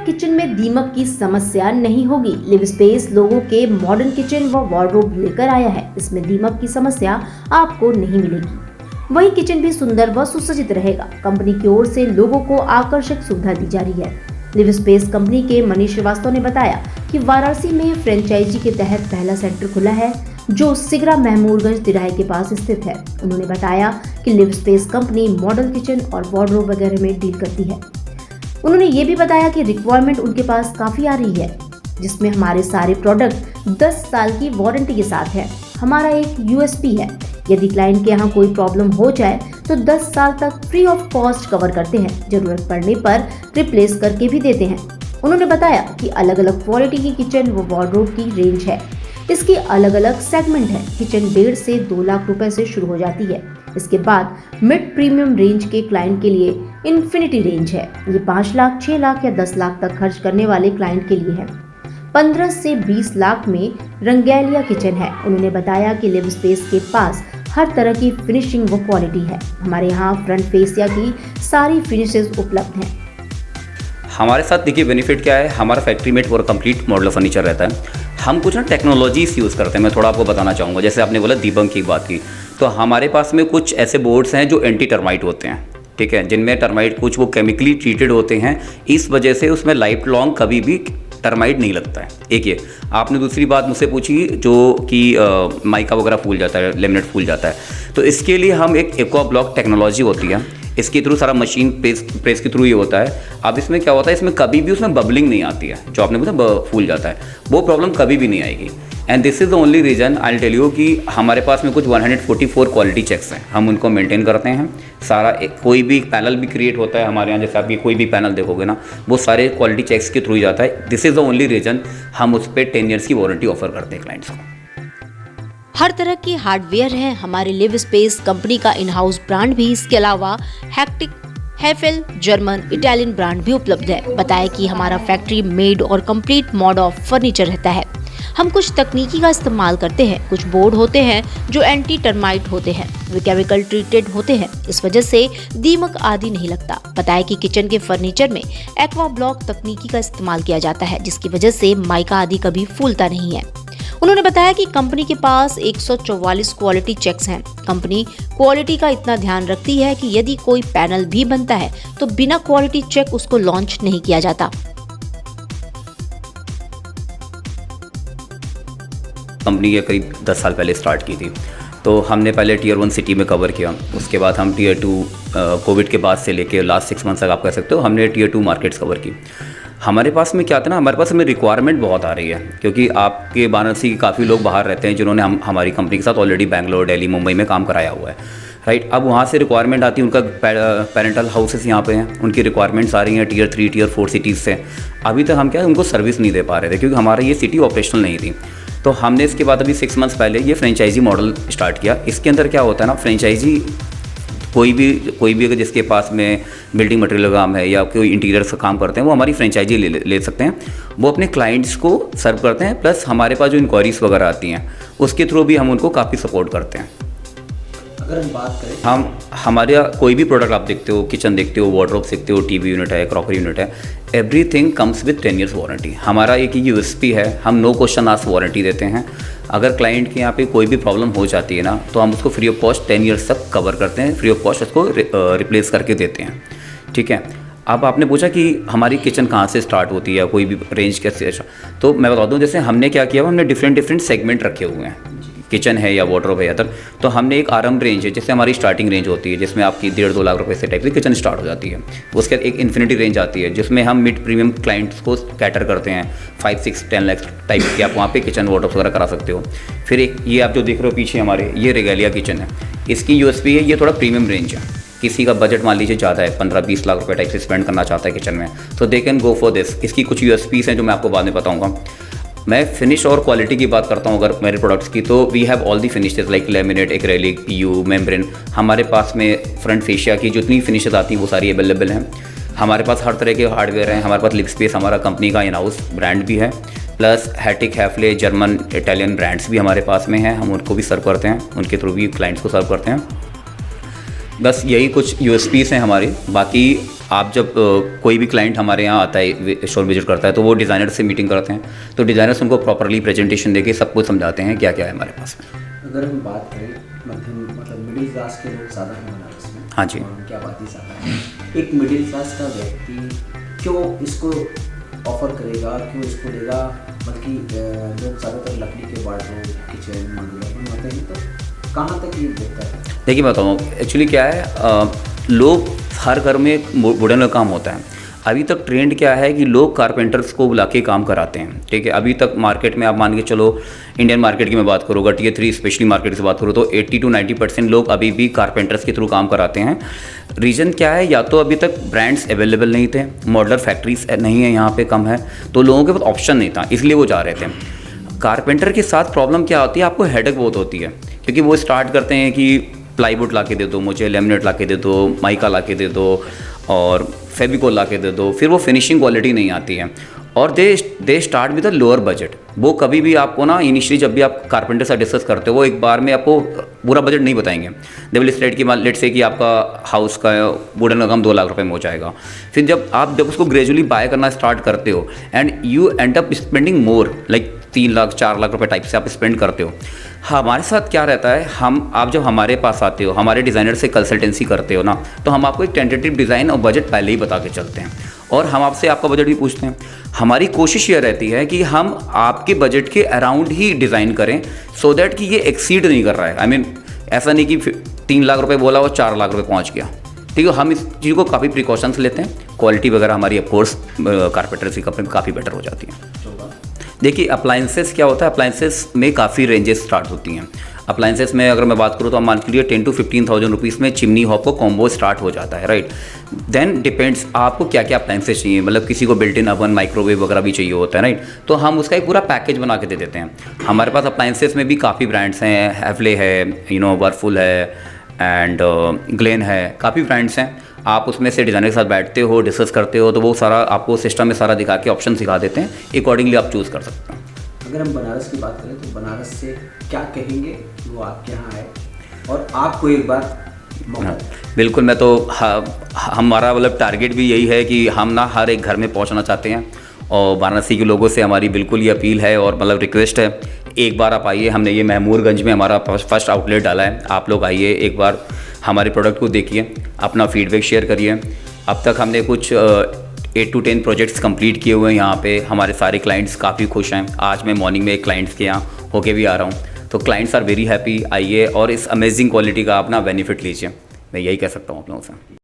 अब किचन में दीमक की समस्या नहीं होगी। लिव स्पेस लोगों के मॉडर्न किचन व वार्डरोब लेकर आया है। इसमें दीमक की समस्या आपको नहीं मिलेगी। वही किचन भी सुंदर व सुसज्जित रहेगा। कंपनी की ओर से लोगों को आकर्षक सुविधा दी जा रही है। लिव स्पेस कंपनी के मनीष श्रीवास्तव ने बताया कि वाराणसी में फ्रेंचाइजी के तहत पहला सेंटर खुला है जो सिगरा महमूदगंज तिराहे के पास स्थित है। उन्होंने बताया कि live space company model kitchen और वार्डरोब वगैरह में डील करती है। उन्होंने ये भी बताया कि रिक्वायरमेंट उनके पास काफी आ रही है, जिसमें हमारे सारे प्रोडक्ट 10 साल की वारंटी के साथ है। हमारा एक यूएसपी है, यदि क्लाइंट के यहाँ कोई प्रॉब्लम हो जाए तो 10 साल तक फ्री ऑफ कॉस्ट कवर करते हैं। जरूरत पड़ने पर रिप्लेस करके भी देते हैं। उन्होंने बताया कि अलग अलग क्वालिटी की किचन व वार्डरोब की रेंज है। इसकी अलग अलग सेगमेंट है। किचन 1.5 से 2 लाख रुपए से शुरू हो जाती है। इसके बाद मिड प्रीमियम रेंज के क्लाइंट के लिए इन्फिनिटी रेंज है। ये 5 लाख, 6 लाख या 10 लाख तक खर्च करने वाले क्लाइंट के लिए है। 15 से 20 लाख में रंगैलिया किचन है। उन्होंने बताया कि लिव स्पेस के पास हर तरह की फिनिशिंग व क्वालिटी है। हमारे यहाँ फ्रंट फेसिया की सारी फिनिशेस उपलब्ध हैं। हमारे साथ देखिए बेनिफिट क्या है, हमारा फैक्ट्री मेड और कंप्लीट मॉडल फर्नीचर रहता है। हम कुछ ना टेक्नोलॉजीज यूज़ करते हैं। मैं थोड़ा आपको बताना चाहूँगा। जैसे आपने बोला दीपक की बात की, तो हमारे पास में कुछ ऐसे बोर्ड्स हैं जो एंटी टर्माइट होते हैं, ठीक है, जिनमें टर्माइट कुछ वो केमिकली ट्रीटेड होते हैं। इस वजह से उसमें लाइफ लॉन्ग कभी भी टर्माइट नहीं लगता है। एक ये आपने दूसरी बात मुझसे पूछी जो कि माइका वगैरह फूल जाता है, लेमिनेट फूल जाता है, तो इसके लिए हम एक एक्वा ब्लॉक टेक्नोलॉजी होती है, इसके थ्रू सारा मशीन प्रेस के थ्रू ये होता है। अब इसमें क्या होता है, इसमें कभी भी उसमें बबलिंग नहीं आती है। जो आपने बोला फूल जाता है, वो प्रॉब्लम कभी भी नहीं आएगी। And this is the only reason I tell you कि हमारे पास में कुछ 144 क्वालिटी चेक्स हैं। हम उनको मेंटेन करते हैं। सारा कोई भी पैनल भी क्रिएट होता है हमारे यहाँ, जैसे आप कोई भी पैनल देखोगे ना, वो सारे क्वालिटी चेक्स के थ्रू ही जाता है। This is the only reason हम उस पर 10 ईयर्स की वारंटी ऑफर करते हैं क्लाइंट्स को। हर तरह की हार्डवेयर है हमारे लिव स्पेस कंपनी का इन हाउस ब्रांड भी। इसके अलावा हैक्टिक, हेफेल, जर्मन, इटालियन ब्रांड भी उपलब्ध है। बताया कि हमारा फैक्ट्री मेड और कंप्लीट मॉड ऑफ फर्नीचर रहता है। हम कुछ तकनीकी का इस्तेमाल करते हैं। कुछ बोर्ड होते हैं जो एंटी टर्माइट होते हैं, वे केमिकल ट्रीटेड होते हैं, इस वजह से दीमक आदि नहीं लगता। बताया कि किचन के फर्नीचर में एक्वा ब्लॉक तकनीकी का इस्तेमाल किया जाता है, जिसकी वजह से माइका आदि कभी फूलता नहीं है। उन्होंने बताया कि कंपनी के पास 144 क्वालिटी चेक्स हैं। कंपनी क्वालिटी का इतना ध्यान रखती है कि यदि कोई पैनल भी बनता है तो बिना क्वालिटी चेक उसको लॉन्च नहीं किया जाता। कंपनी ये करीब 10 साल पहले स्टार्ट की थी, तो हमने पहले टियर 1 सिटी में कवर किया। उसके बाद हम टियर 2 कोविड के बाद से लेके लास्ट 6 मंथ तक आप कह सकते हो हमने टियर 2 मार्केट्स कवर की। हमारे पास में क्या था ना, हमारे पास हमें रिक्वायरमेंट बहुत आ रही है, क्योंकि आपके वाराणसी के काफ़ी लोग बाहर रहते हैं जिन्होंने हमारी कंपनी के साथ ऑलरेडी बैंगलोर, दिल्ली, मुंबई में काम कराया हुआ है, राइट। अब वहाँ से रिक्वायरमेंट आती है, उनका पेरेंटल हाउसेस यहाँ पे हैं, उनकी रिक्वायरमेंट्स आ रही हैं टियर 3, टियर 4 सिटीज़ से। अभी तक हम क्या उनको सर्विस नहीं दे पा रहे थे, क्योंकि हमारा ये सिटी ऑपरेशनल नहीं थी। तो हमने इसके बाद अभी 6 मंथ्स पहले ये फ्रेंचाइजी मॉडल स्टार्ट किया। इसके अंदर क्या होता है ना, फ्रेंचाइजी कोई भी अगर जिसके पास में बिल्डिंग मटेरियल का काम है या कोई इंटीरियर का काम करते हैं, वो हमारी फ्रेंचाइजी ले सकते हैं। वो अपने क्लाइंट्स को सर्व करते हैं, प्लस हमारे पास जो इंक्वायरीज वगैरह आती हैं उसके थ्रू भी हम उनको काफ़ी सपोर्ट करते हैं। अगर हम बात करें, हम हमारे यहाँ कोई भी प्रोडक्ट आप देखते हो, किचन देखते हो, वार्डरोब देखते हो, टीवी यूनिट है, क्रॉकरी यूनिट है, everything comes with 10 years warranty. हमारा एक यूएसपी है, हम नो क्वेश्चन आस्क वारंटी देते हैं। अगर क्लाइंट के यहाँ पे कोई भी प्रॉब्लम हो जाती है ना, तो हम उसको फ्री ऑफ कॉस्ट 10 ईयर्स तक कवर करते हैं, फ्री ऑफ कॉस्ट उसको रिप्लेस करके देते हैं, ठीक है। अब आपने पूछा कि हमारी किचन कहाँ से स्टार्ट होती है, कोई भी रेंज कैसे, तो मैं बता दूँ, जैसे हमने क्या किया, हमने डिफरेंट सेगमेंट रखे हुए हैं। किचन है या वार्डरोब है या तो हमने एक आरंभ रेंज है, जैसे हमारी स्टार्टिंग रेंज होती है जिसमें आपकी 1.5-2 लाख रुपए से टाइप की किचन स्टार्ट हो जाती है। उसके बाद एक इन्फिनिटी रेंज आती है जिसमें हम मिड प्रीमियम क्लाइंट्स को कैटर करते हैं, 5-6-10 लाख टाइप की आप वहाँ पे किचन वार्डरोब वगैरह करा सकते हो। फिर एक ये आप जो देख रहे हो पीछे हमारे, ये रेगैलिया किचन है, इसकी यूएसपी है, ये थोड़ा प्रीमियम रेंज है। किसी का बजट मान लीजिए ज़्यादा है, 15-20 लाख रुपए टाइप से स्पेंड करना चाहता है किचन में, तो they can go for this. इसकी कुछ यूएसपीज हैं जो मैं आपको बाद में बताऊँगा। मैं फिनिश और क्वालिटी की बात करता हूँ अगर मेरे प्रोडक्ट्स की, तो we have all the finishes like laminate, acrylic, PU, membrane. हमारे पास में फ्रंट फेशिया की जितनी फिनिशेस आती हैं वो सारी अवेलेबल हैं। हमारे पास हर तरह के हार्डवेयर हैं। हमारे पास लिव स्पेस हमारा कंपनी का इन हाउस ब्रांड भी है, plus Hettich, Hafele, German, Italian brands भी हमारे पास में हैं। हम उनको भी सर्व करते हैं, उनके थ्रू भी क्लाइंट्स को सर्व करते हैं। बस यही कुछ यूएसपीस हैं हमारे। बाकी आप जब कोई भी क्लाइंट हमारे यहाँ आता है, स्टोर विजिट करता है, तो वो डिज़ाइनर से मीटिंग करते हैं, तो डिज़ाइनर्स उनको प्रॉपरली प्रेजेंटेशन देके सब कुछ समझाते हैं क्या क्या है हमारे पास। अगर हम बात करें मध्यम मतलब मिडिल क्लास के लोग ज़्यादा हैं बनारस में। हाँ जी। और उनकी आबादी ज़्यादा है। एक मिडिल क्लास का व्यक्ति क्यों इसको ऑफर करेगा, क्यों इसको लेगा? बल्कि लोग ज़्यादातर लकड़ी के वार्डरोब, किचन, मॉड्यूलर बनवाते हैं, तो कहाँ तक ये बेहतर है? देखिए मैं बताऊँ, एक्चुअली क्या है, लोग हर घर में वुडन का काम होता है। अभी तक ट्रेंड क्या है कि लोग कारपेंटर्स को बुला के काम कराते हैं, ठीक है। अभी तक मार्केट में आप मान के चलो, इंडियन मार्केट की मैं बात करूँगा, Tier 3 स्पेशली मार्केट से बात करूँ तो 80 to 90% लोग अभी भी कारपेंटर्स के थ्रू काम कराते हैं। रीज़न क्या है, या तो अभी तक ब्रांड्स अवेलेबल नहीं थे, मॉडलर फैक्ट्रीज नहीं है यहाँ पे, कम है, तो लोगों के पास ऑप्शन नहीं था, इसलिए वो जा रहे थे। कारपेंटर के साथ प्रॉब्लम क्या होती है, आपको हेडेक बहुत होती है, क्योंकि वो स्टार्ट करते हैं कि प्लाईवुड ला के दे दो मुझे, लेमिनेट ला के दे दो, माइका ला के दे दो और फेविकोल ला के दे दो, फिर वो फिनिशिंग क्वालिटी नहीं आती है और they start with a lower budget. वो कभी भी आपको ना इनिशियली जब भी आप कारपेंटर से डिस्कस करते हो, वो एक बार में आपको पूरा बजट नहीं बताएंगे। दे विल स्टेट की लेट से कि आपका हाउस का वुडन का काम 2 लाख रुपए में हो जाएगा। फिर जब उसको ग्रेजुअली बाय करना स्टार्ट करते हो and you and up spending more, like 3 lakh 4 lakh रुपए टाइप से आप स्पेंड करते हो। हमारे साथ क्या रहता है, आप जब हमारे पास आते हो, हमारे डिज़ाइनर से कंसल्टेंसी करते हो ना, तो हम आपको एक टेंटेटिव डिज़ाइन और बजट पहले ही बता के चलते हैं और हम आपसे आपका बजट भी पूछते हैं। हमारी कोशिश ये रहती है कि हम आपके बजट के अराउंड ही डिज़ाइन करें, सो दैट कि ये एक्सीड नहीं कर रहा है। आई मीन ऐसा नहीं कि 3 लाख रुपए बोला और 4 लाख रुपए पहुँच गया, ठीक है। हम इस चीज़ को काफ़ी प्रिकॉशंस लेते हैं। क्वालिटी वगैरह हमारी ऑफकोर्स कारपेंटर्स की कंपनी में काफ़ी बेटर हो जाती है। देखिए अप्लाइंसेस क्या होता है, अप्लाइंसेस में काफ़ी रेंजेस स्टार्ट होती हैं। अप्लाइंसेस में अगर मैं बात करूँ तो आप मान लीजिए 10 to 15,000 रुपीज़ में चिमनी हॉब को कॉम्बो स्टार्ट हो जाता है, राइट। देन डिपेंड्स आपको क्या क्या अप्लाइंसेस चाहिए, मतलब किसी को बिल्ट इन ओवन, माइक्रोवेव वगैरह भी चाहिए होता है, राइट। तो हम उसका एक पूरा पैकेज बना के दे देते हैं। हमारे पास अप्लाइंसेस में भी काफ़ी ब्रांड्स हैं, हैवले है, वर्लपूल है एंड ग्लेन है, काफ़ी ब्रांड्स हैं। आप उसमें से डिज़ाइनर के साथ बैठते हो, डिस्कस करते हो, तो वो सारा आपको सिस्टम में सारा दिखा के ऑप्शन सिखा देते हैं, अकॉर्डिंगली आप चूज़ कर सकते हैं। अगर हम बनारस की बात करें तो बनारस से क्या कहेंगे वो आपके यहाँ आए और आपको एक बार मौका दें? बिल्कुल, मैं तो हमारा मतलब टारगेट भी यही है कि हम ना हर एक घर में पहुँचना चाहते हैं और वाराणसी के लोगों से हमारी बिल्कुल ये अपील है और मतलब रिक्वेस्ट है, एक बार आप आइए। हमने ये महमूरगंज में हमारा फर्स्ट आउटलेट डाला है, आप लोग आइए, एक बार हमारे प्रोडक्ट को देखिए, अपना फीडबैक शेयर करिए। अब तक हमने कुछ 8 to 10 प्रोजेक्ट्स कंप्लीट किए हुए हैं यहाँ पे। हमारे सारे क्लाइंट्स काफ़ी खुश हैं। आज मैं मॉर्निंग में एक क्लाइंट्स के यहाँ होके भी आ रहा हूँ, तो क्लाइंट्स आर वेरी हैप्पी। आइए और इस अमेजिंग क्वालिटी का अपना बेनिफिट लीजिए, मैं यही कह सकता हूँ आप लोगों से।